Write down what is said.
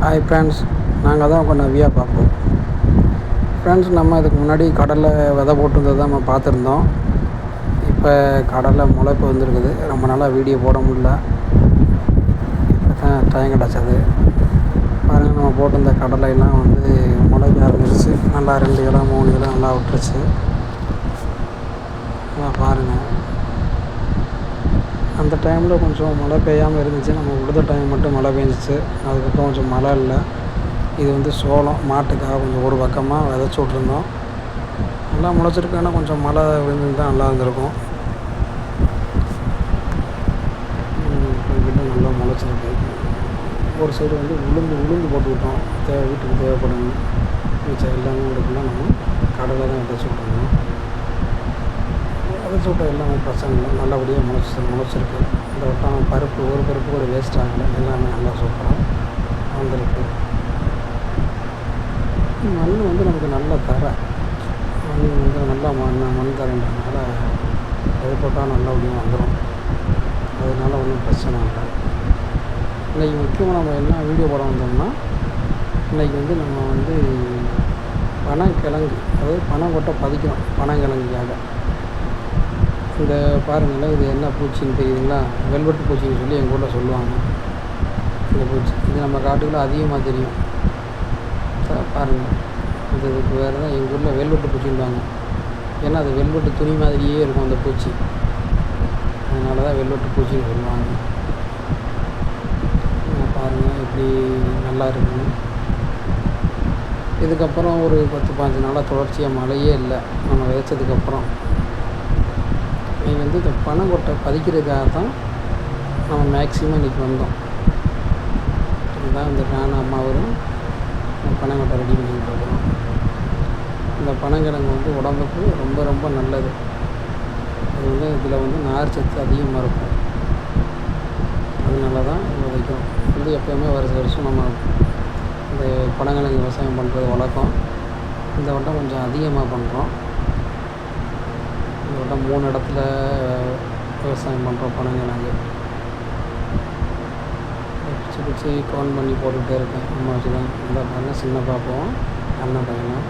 Hi friends, நாங்கள் தான் உங்கள் நவியா பார்ப்போம். ஃப்ரெண்ட்ஸ், நம்ம இதுக்கு முன்னாடி கடலில் விதை போட்டிருந்தது தான் நம்ம பார்த்துருந்தோம். இப்போ கடலில் முளைப்பு வந்துருக்குது. ரொம்ப நாளாக வீடியோ போட முடியல. இப்போ தான் டைம் கிடச்சது. பாருங்கள், நம்ம போட்டிருந்த கடலையெல்லாம் வந்து முளைக்க ஆரம்பிச்சிச்சு. நல்லா 2 இலை 3 இலை நல்லா விட்டுருச்சு. பாருங்கள், அந்த டைமில் கொஞ்சம் மழை பெய்யாமல் இருந்துச்சு. நம்ம விடுத டைம் மட்டும் மழை பெஞ்சிச்சு. அதுக்கப்புறம் கொஞ்சம் மழை இல்லை. இது வந்து சோளம் மாட்டுக்காக கொஞ்சம் ஒரு பக்கமாக விதைச்சி விட்ருந்தோம். நல்லா முளைச்சிருக்கு. ஆனால் கொஞ்சம் மழை விழுந்துருந்தால் நல்லா இருந்திருக்கும். கிட்ட நல்லா முளைச்சிருக்கு. ஒரு சைடு வந்து உளுந்து போட்டுக்கிட்டோம். வீட்டுக்கு தேவைப்படும் மிச்சம் எல்லாமே இருக்குன்னா நம்ம கடலை தான் விதைச்சி விட்ருந்தோம். விதைச்சி விட்ட எல்லாமே பிரச்சனை இல்லை, நல்லபடியாக முளைச்சிருக்கு. இந்த வட்டம் பருப்பு ஒரு பருப்பு கூட வேஸ்ட் ஆகலை. எல்லாமே நல்லா சூப்பராக வந்திருக்கு. மண் வந்து நமக்கு நல்ல தர மண் வந்து நல்லா மண் தரன்றதுனால எது போட்டால் நல்லபடியாக வந்துடும். அதனால ஒன்றும் பிரச்சனை இல்லை. இன்றைக்கி முக்கியமாக நம்ம என்ன வீடியோ போட வந்தோம்னா, இன்றைக்கி வந்து நம்ம வந்து பனங்கிழங்கு, அதாவது பனங்கொட்டை பதிக்கிறோம் பனங்கிழங்குக்காக. இந்த பாருங்களேன், இது என்ன பூச்சின்னு தெரியுதுங்களா? வெல்வெட்டு பூச்சின்னு சொல்லி எங்கள் ஊரில் சொல்லுவாங்க. இந்த பூச்சி இது நம்ம காட்டுக்குள்ளே அதிகமாக தெரியும். பாருங்கள், இதுக்கு வேறு தான் எங்கள் ஊரில் வெல்வெட்டு பூச்சின்பாங்க. ஏன்னா அது வெல்வெட்டு துணி மாதிரியே இருக்கும் அந்த பூச்சி. அதனால தான் வெல்வெட்டு பூச்சின்னு சொல்லுவாங்க. பாருங்கள் எப்படி நல்லா இருக்குன்னு. இதுக்கப்புறம் ஒரு 10-15 நாளாக தொடர்ச்சியாக மழையே இல்லை. நம்ம விதைச்சதுக்கப்புறம் இன்றைக்கி வந்து இந்த பனங்கொட்டை பதிக்கிறதுக்காக தான் நம்ம மேக்ஸிமம் இன்றைக்கி வந்தோம். இதுதான் இந்த நானும் அம்மாவரும் பனங்கொட்டை ரெடி பண்ணிக்கிட்டு இருக்கிறோம். இந்த பனங்கிழங்கு வந்து உடம்புக்கு ரொம்ப ரொம்ப நல்லது. அது வந்து இதில் வந்து நார் சத்து அதிகமாக இருக்கும். அதனால தான் விதைக்கும். வந்து எப்போயுமே வருஷம் நம்ம இந்த பனங்கிழங்கு விவசாயம் பண்ணுறது வழக்கம். இந்த வட்டம் கொஞ்சம் அதிகமாக பண்ணுறோம். இந்த வட்டம் 3 இடத்துல விவசாயம் பண்ணுறோம் பனங்கிழங்கு. பிடிச்சி கவுண்ட் பண்ணி போட்டுகிட்டே இருக்கேன். அம்மா வச்சு தான். இந்த பாருங்கள், சின்ன பாப்பாவும் அண்ணன் பையனும்